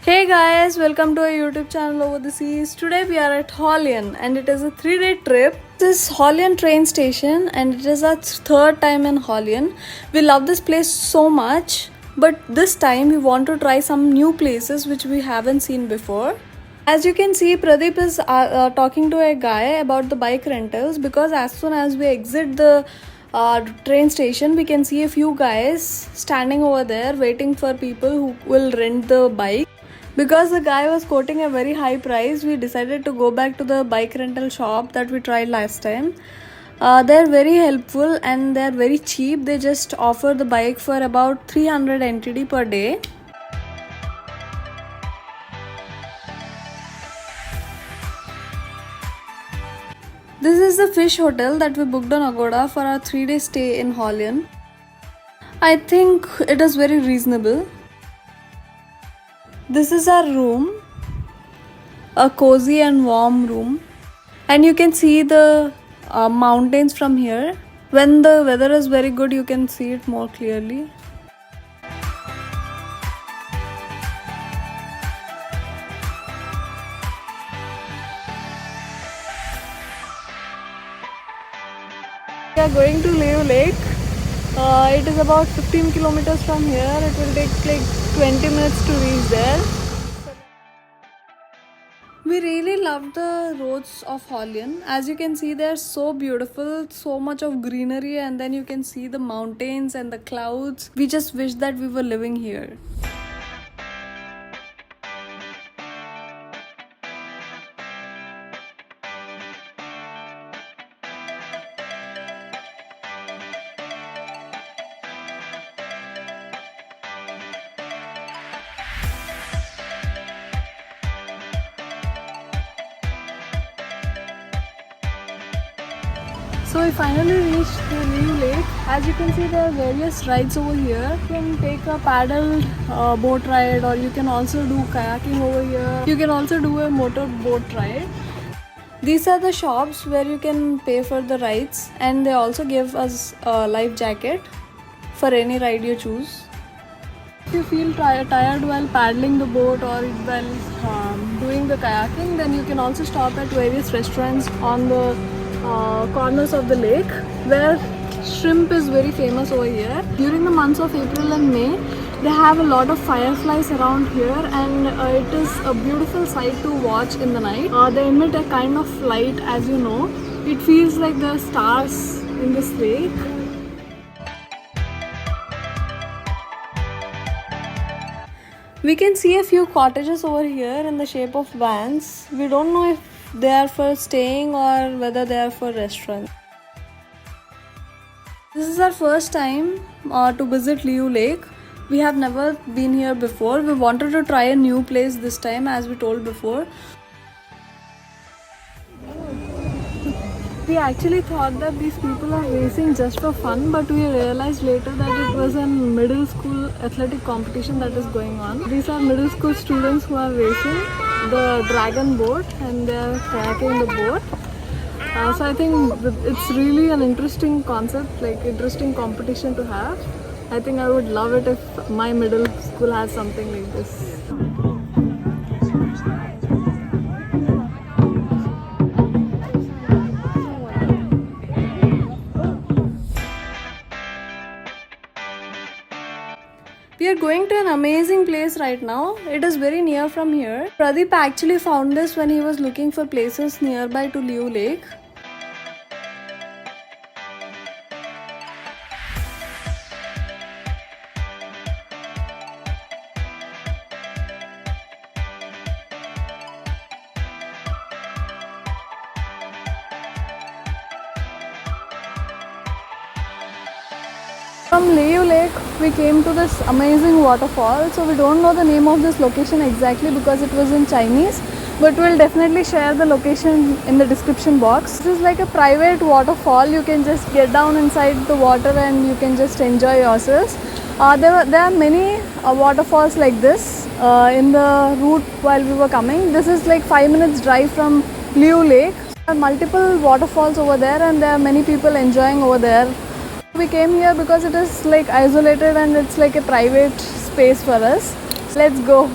Hey guys, welcome to our YouTube channel Over the Seas. Today we are at Hualien and it is a 3-day trip. This is Hualien train station and it is our third time in Hualien. We love this place so much, but this time we want to try some new places which we haven't seen before. As you can see, Pradeep is talking to a guy about the bike rentals because as soon as we exit the train station, we can see a few guys standing over there waiting for people who will rent the bike. Because the guy was quoting a very high price, we decided to go back to the bike rental shop that we tried last time. They're very helpful and they're very cheap. They just offer the bike for about 300 NTD per day. This is the fish hotel that we booked on Agoda for our 3-day stay in Hualien. I think it is very reasonable. This is our room, a cozy and warm room, and you can see the mountains from here. When the weather is very good, you can see it more clearly. We are going to Liyu Lake. It is about 15 kilometers from here. It will take like 20 minutes to reach there. We really love the roads of Hualien. As you can see, they are so beautiful, so much of greenery, and then you can see the mountains and the clouds. We just wish that we were living here. So we finally reached the Liyu Lake. As you can see, there are various rides over here. You can take a paddle boat ride, or you can also do kayaking over here. You can also do a motor boat ride. These are the shops where you can pay for the rides, and they also give us a life jacket for any ride you choose. If you feel tired while paddling the boat or while doing the kayaking, then you can also stop at various restaurants on the corners of the lake, where shrimp is very famous over here. During the months of April and May, they have a lot of fireflies around here, and it is a beautiful sight to watch in the night. They emit a kind of light, as you know. It feels like the stars in this lake. We can see a few cottages over here in the shape of vans. We don't know if they are for staying or whether they are for restaurants. This is our first time to visit Liyu Lake. We have never been here before. We wanted to try a new place this time, as we told before. We actually thought that these people are racing just for fun, but we realized later that it was a middle school athletic competition that is going on. These are middle school students who are racing the dragon boat, and they are kayaking the boat. So I think it's really an interesting concept, like interesting competition to have. I think I would love it if my middle school has something like this. We are going to an amazing place right now. It is very near from here. Pradeep actually found this when he was looking for places nearby to Liyu Lake. From Liyu Lake, we came to this amazing waterfall. So we don't know the name of this location exactly because it was in Chinese, but we'll definitely share the location in the description box. This is like a private waterfall. You can just get down inside the water and you can just enjoy yourselves. There are many waterfalls like this in the route while we were coming. This is like 5 minutes drive from Liu Lake. There are multiple waterfalls over there and there are many people enjoying over there. We came here because it is like isolated and it's like a private space for us. Let's go.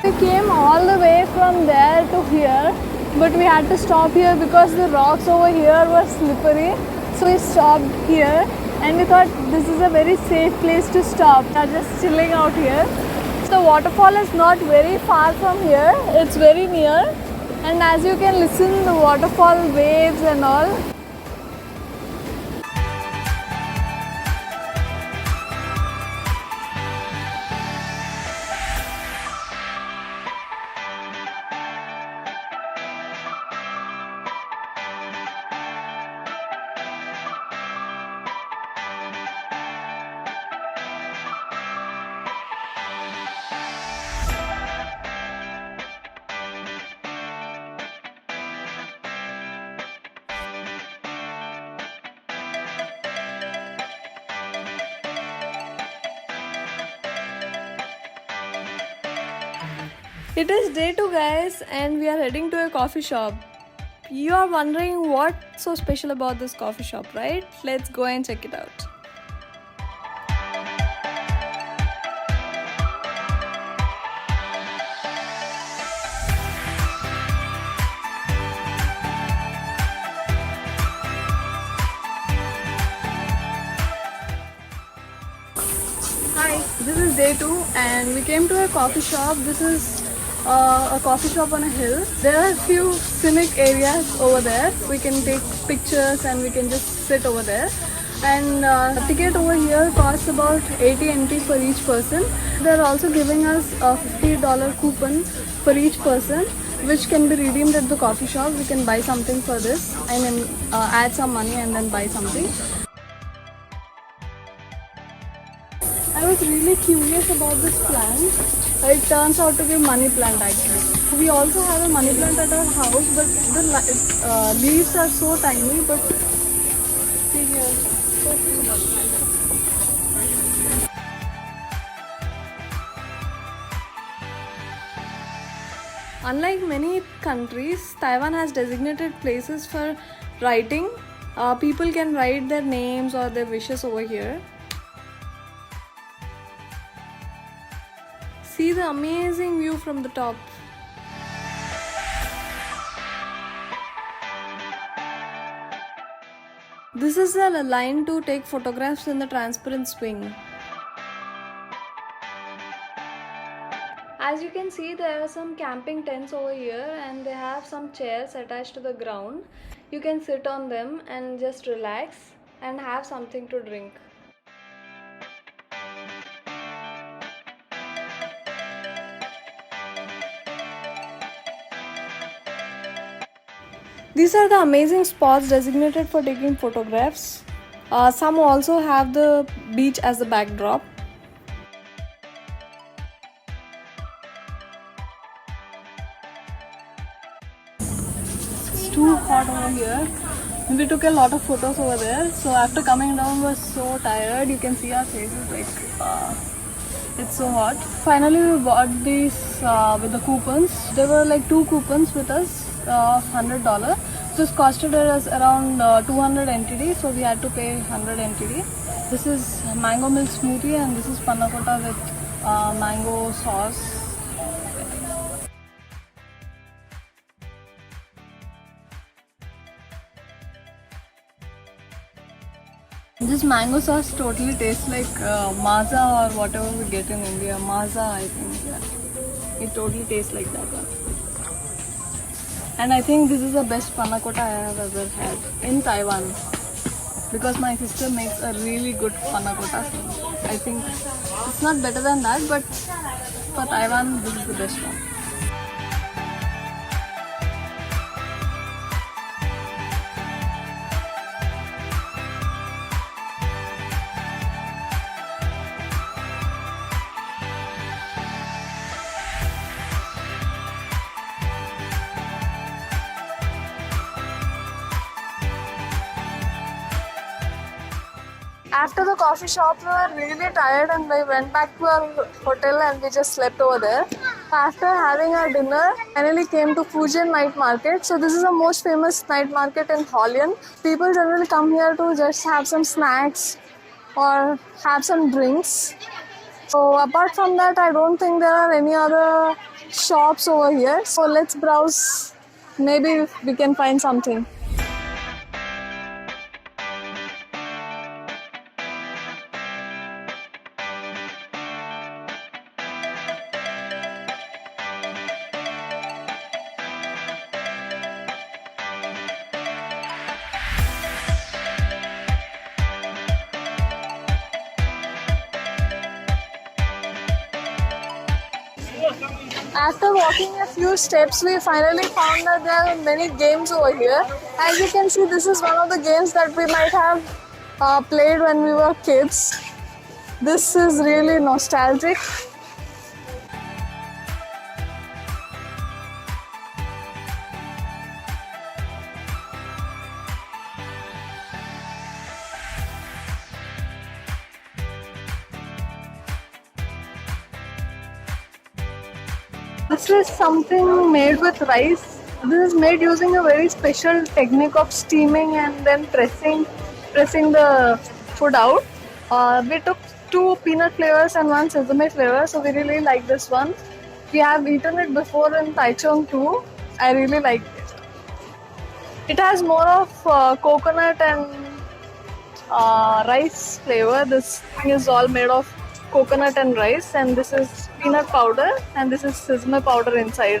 We came all the way from there to here, but we had to stop here because the rocks over here were slippery. So we stopped here and we thought this is a very safe place to stop. We are just chilling out here. The waterfall is not very far from here. It's very near, and as you can listen the waterfall waves and all. It is day 2 guys and we are heading to a coffee shop. You are wondering what's so special about this coffee shop, right? Let's go and check it out. Hi, this is day 2 and we came to a coffee shop. This is a coffee shop on a hill. There are a few scenic areas over there. We can take pictures and we can just sit over there. And ticket over here costs about 80 NT for each person. They are also giving us a $50 coupon for each person, which can be redeemed at the coffee shop. We can buy something for this. I mean, add some money and then buy something. I was really curious about this plant. It turns out to be money plant actually. We also have a money plant at our house, but the leaves are so tiny. But see here, so small. Unlike many countries, Taiwan has designated places for writing. People can write their names or their wishes over here. See the amazing view from the top. This is a line to take photographs in the transparent swing. As you can see, there are some camping tents over here and they have some chairs attached to the ground. You can sit on them and just relax and have something to drink. These are the amazing spots designated for taking photographs. Some also have the beach as the backdrop. It's too hot over here. We took a lot of photos over there. So after coming down, we were so tired. You can see our faces like it's so hot. Finally, we bought these with the coupons. There were like 2 coupons with us of $100. This costed us around 200 NTD, so we had to pay 100 NTD. This is mango milk smoothie and this is panna cotta with mango sauce. This mango sauce totally tastes like maza or whatever we get in India. Maza, I think. Yeah. It totally tastes like that one. And I think this is the best panna cotta I have ever had in Taiwan. because my sister makes a really good panna cotta. So I think it's not better than that, but for Taiwan, this is the best one. After the coffee shop, we were really tired and we went back to our hotel and we just slept over there. After having our dinner, finally came to Fujian night market. So this is the most famous night market in Hualien. People generally come here to just have some snacks or have some drinks. So apart from that, I don't think there are any other shops over here. So let's browse. Maybe we can find something. After walking a few steps, we finally found that there are many games over here. As you can see, this is one of the games that we might have played when we were kids. This is really nostalgic. This is something made with rice. This is made using a very special technique of steaming and then pressing the food out. We took 2 peanut flavors and 1 sesame flavor, so we really like this one. We have eaten it before in Taichung too. I really like it. It has more of coconut and rice flavor. This thing is all made of coconut and rice, and this is peanut powder and this is sesame powder inside.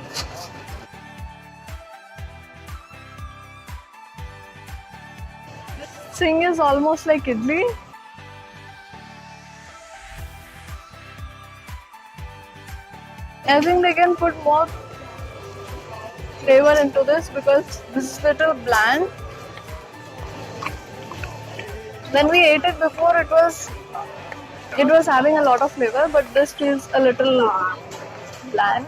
This thing is almost like idli. I think they can put more flavor into this because this is little bland. When we ate it before, it was having a lot of flavor, but this feels a little bland.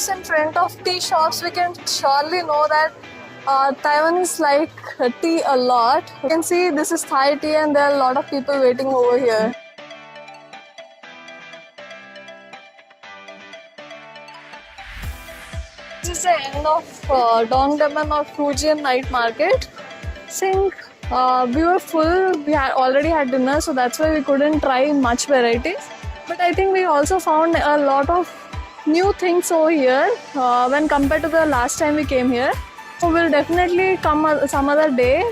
In front of tea shops, we can surely know that Taiwan is like tea a lot. You can see this is Thai tea and there are a lot of people waiting over here. This is the end of Dongdamen or Fujian night market. I think we were full, we had already had dinner, so that's why we couldn't try much varieties. But I think we also found a lot of new things over here when compared to the last time we came here. So we'll definitely come some other day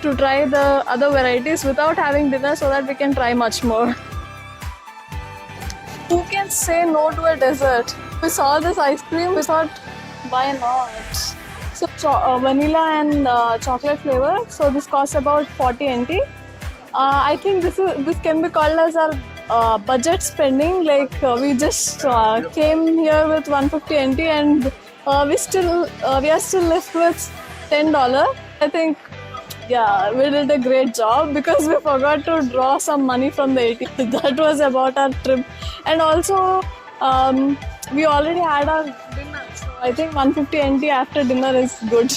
to try the other varieties without having dinner so that we can try much more. Who can say no to a dessert? We saw this ice cream, we thought, why not? So vanilla and chocolate flavor. So this costs about 40 NT. I think this can be called as our budget spending. Like we just came here with 150 NT and we are still left with $10. I think we did a great job because we forgot to draw some money from the ATM. That was about our trip. And also we already had our dinner, so I think 150 NT after dinner is good.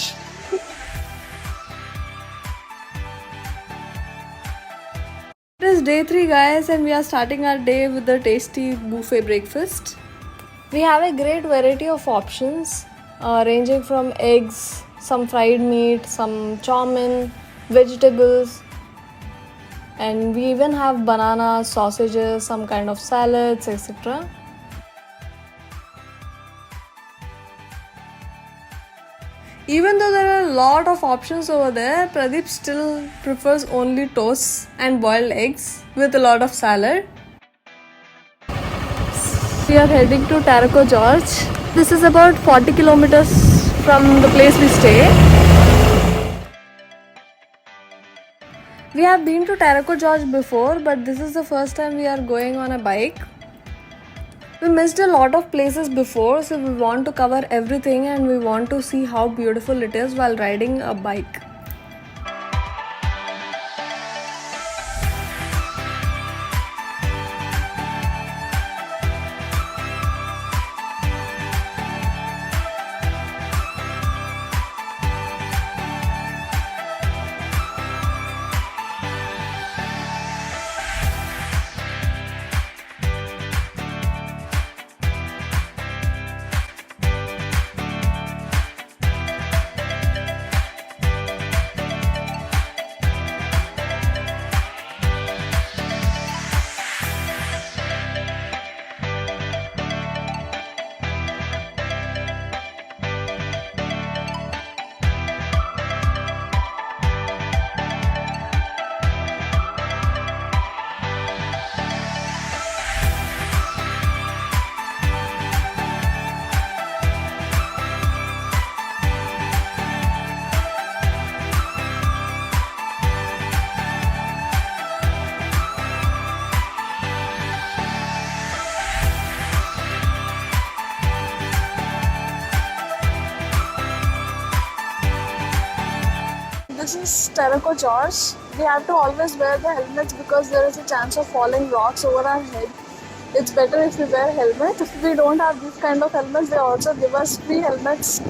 It is day 3, guys, and we are starting our day with the tasty buffet breakfast. We have a great variety of options ranging from eggs, some fried meat, some chow mein, vegetables, and we even have bananas, sausages, some kind of salads, etc. Even though there are a lot of options over there, Pradeep still prefers only toasts and boiled eggs with a lot of salad. We are heading to Taroko George. This is about 40 kilometers from the place we stay. We have been to Taroko George before, but this is the first time we are going on a bike. We missed a lot of places before, so we want to cover everything and we want to see how beautiful it is while riding a bike. This is Taroko George. We have to always wear the helmets because there is a chance of falling rocks over our head. It's better if we wear helmet. If we don't have these kind of helmets, they also give us free helmets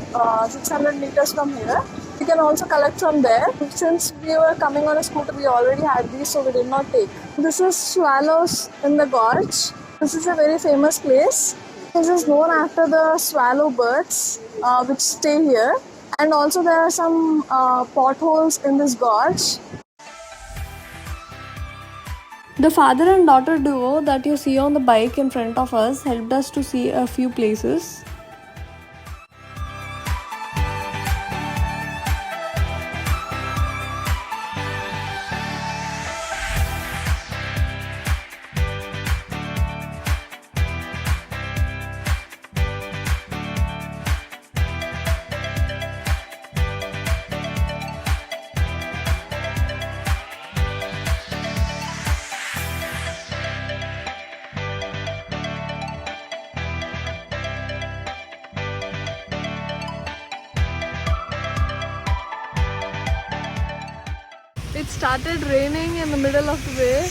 600 meters from here. We can also collect from there. Since we were coming on a scooter, we already had these, so we did not take. This is Swallows in the Gorge. This is a very famous place. This is known after the swallow birds which stay here. And also there are some potholes in this gorge. The father and daughter duo that you see on the bike in front of us helped us to see a few places. It started raining in the middle of the way.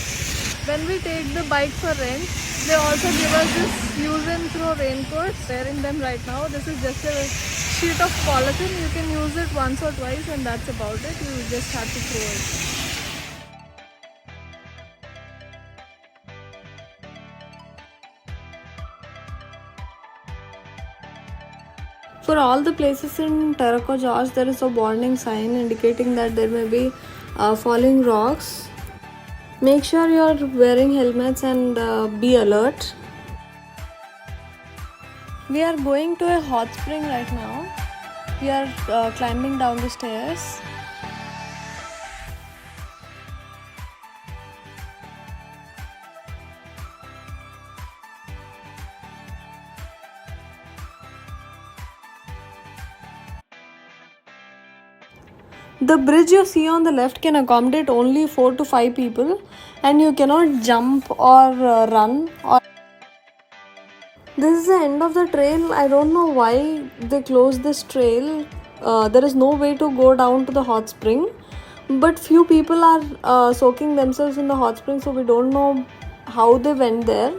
When we take the bike for rent, they also give us this use and throw raincoats. Wearing them right now. This is just a sheet of polythene. You can use it once or twice and that's about it. You just have to throw it. For all the places in Taroko George, there is a warning sign indicating that there may be falling rocks. Make sure you are wearing helmets and be alert. We are going to a hot spring right now. We are climbing down the stairs. The bridge you see on the left can accommodate only 4 to 5 people and you cannot jump or run. This is the end of the trail. I don't know why they closed this trail. There is no way to go down to the hot spring. But few people are soaking themselves in the hot spring, so we don't know how they went there.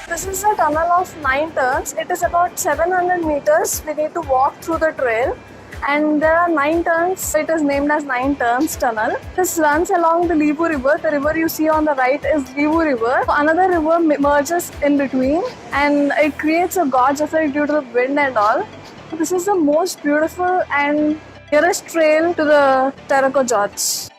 This is a tunnel of 9 turns. It is about 700 meters. We need to walk through the trail and there are 9 turns. It is named as 9 turns tunnel. This runs along the Liyu River. The river you see on the right is Liyu River. Another river merges in between, and it creates a gorge effect due to the wind and all. This is the most beautiful and nearest trail to the Taroko George.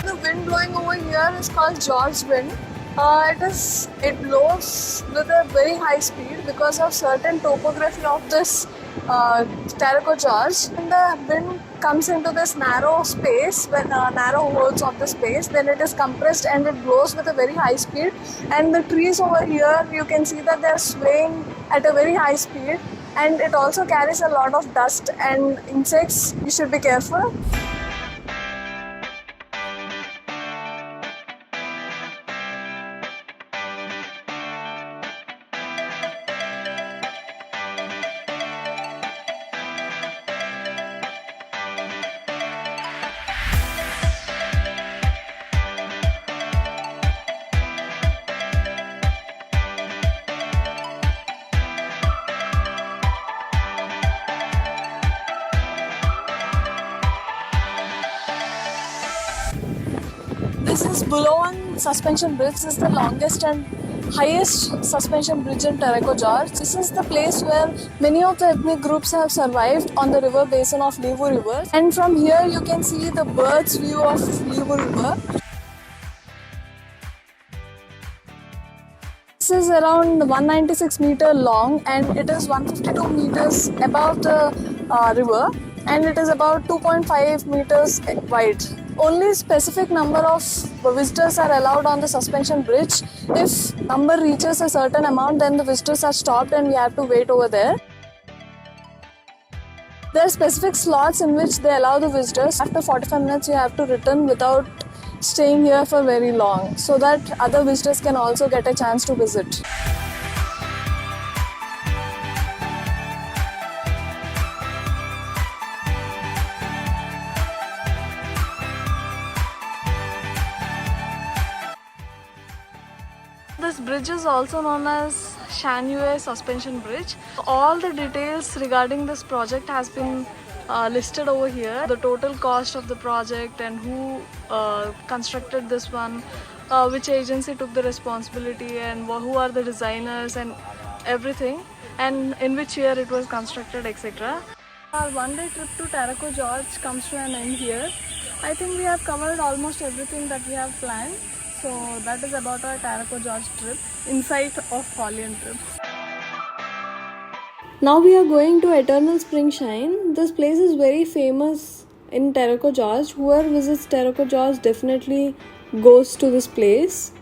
The wind blowing over here is called George wind. It blows with a very high speed because of certain topography of this Taroko George. When the wind comes into this narrow space, when narrow holes of the space, then it is compressed and it blows with a very high speed. And the trees over here, you can see that they are swaying at a very high speed. And it also carries a lot of dust and insects. You should be careful. This is Bulawan Suspension Bridge. This is the longest and highest suspension bridge in Taroko George. This is the place where many of the ethnic groups have survived on the river basin of Liyu River. And from here you can see the bird's view of Liyu River. This is around 196 meter long and it is 152 meters above the river, and it is about 2.5 meters wide. Only specific number of visitors are allowed on the suspension bridge. If number reaches a certain amount, then the visitors are stopped and we have to wait over there. There are specific slots in which they allow the visitors. After 45 minutes, you have to return without staying here for very long, so that other visitors can also get a chance to visit. This bridge is also known as Shanghai Suspension Bridge. All the details regarding this project has been listed over here. The total cost of the project and who constructed this one, which agency took the responsibility, and who are the designers and everything, and in which year it was constructed, etc. Our one-day trip to Taroko George comes to an end here. I think we have covered almost everything that we have planned. So that is about our Taroko George trip, insight of Hualien trip. Now we are going to Eternal Spring Shine. This place is very famous in Taroko George. Whoever visits Taroko George definitely goes to this place.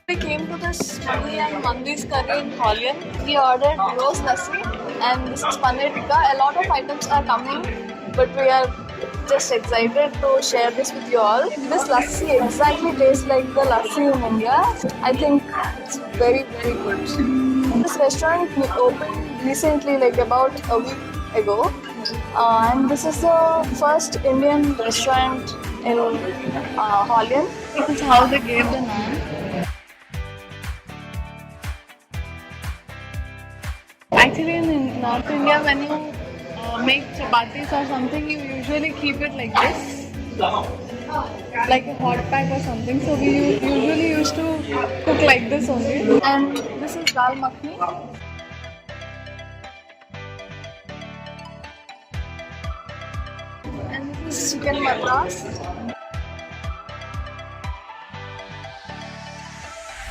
We came to this Mahi and Mandi's curry in Hualien. We ordered rose lassi and this is paneer tikka. A lot of items are coming, but we are just excited to share this with you all. This lassi exactly tastes like the lassi in India. I think it's very, very good. This restaurant opened recently, like about a week ago. And this is the first Indian restaurant in Hualien. This is how they gave the name. Actually, in North India, when you make chapatis or something, you usually keep it like this. like a hot pack or something. So we usually used to cook like this only. And this is dal makhani. And this is chicken madras.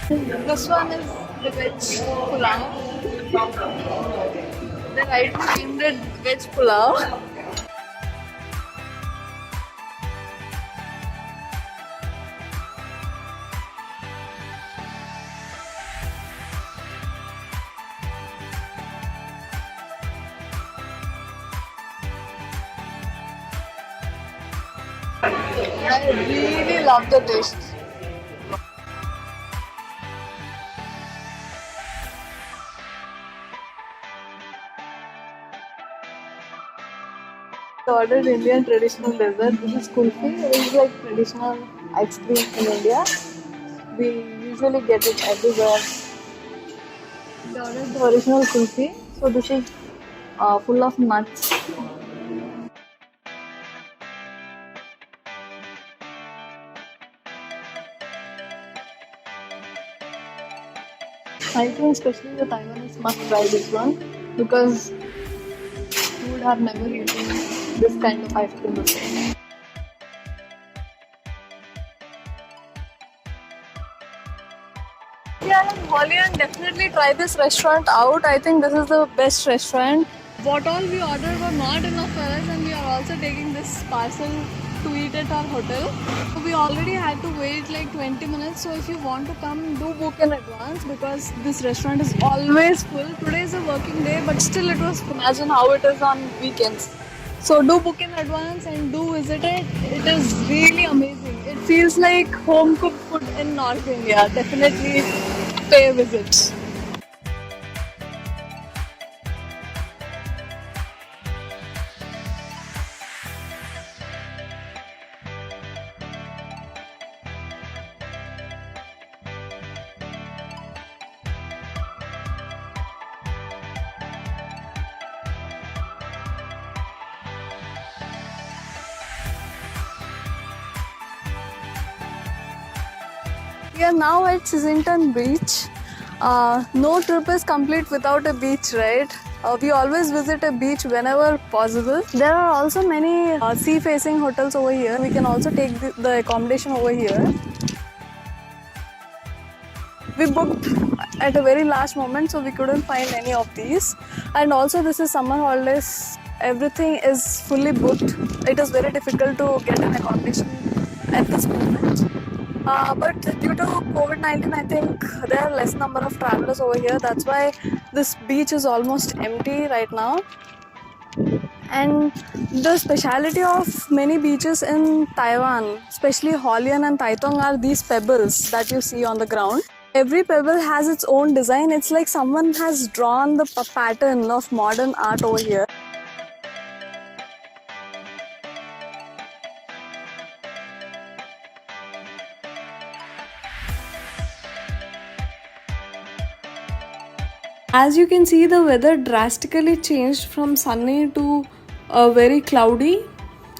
This one is the veg pulao. They rightly named it veg pulao. I really love the taste. I ordered Indian traditional dessert. This is kulfi. It is like traditional ice cream in India. We usually get it everywhere. We ordered the original kulfi. So this is full of nuts. I think especially the Taiwanese must try this one because you would have never eaten this kind of ice cream before. Yeah, in Hualien, definitely try this restaurant out. I think this is the best restaurant. What all we ordered were not enough for us, and we are also taking this parcel to eat at our hotel. So we already had to wait like 20 minutes. So if you want to come, do book in advance because this restaurant is always full. Today is a working day, but still it was full. Imagine how it is on weekends. So do book in advance and do visit it. It is really amazing. It feels like home cooked food in North India. Definitely pay a visit. We are now at Qixingtan Beach. No trip is complete without a beach, right? We always visit a beach whenever possible. There are also many sea-facing hotels over here. We can also take the accommodation over here. We booked at a very last moment, so we couldn't find any of these. And also this is summer holidays. Everything is fully booked. It is very difficult to get an accommodation at this moment. But due to COVID-19, I think there are less number of travelers over here. That's why this beach is almost empty right now. And the speciality of many beaches in Taiwan, especially Hualien and Taitung, are these pebbles that you see on the ground. Every pebble has its own design. It's like someone has drawn the pattern of modern art over here. As you can see, the weather drastically changed from sunny to very cloudy.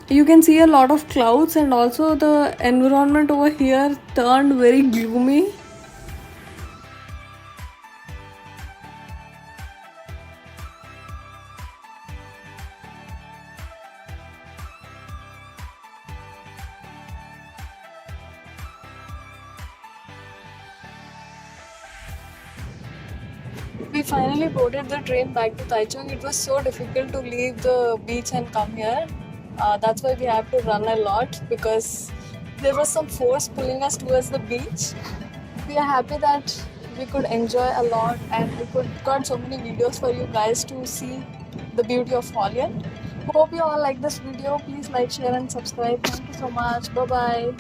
You can see a lot of clouds, and also the environment over here turned very gloomy. We finally boarded the train back to Taichung. It was so difficult to leave the beach and come here. That's why we have to run a lot because there was some force pulling us towards the beach. We are happy that we could enjoy a lot and we got so many videos for you guys to see the beauty of Hualien. Hope you all like this video. Please like, share and subscribe. Thank you so much. Bye bye.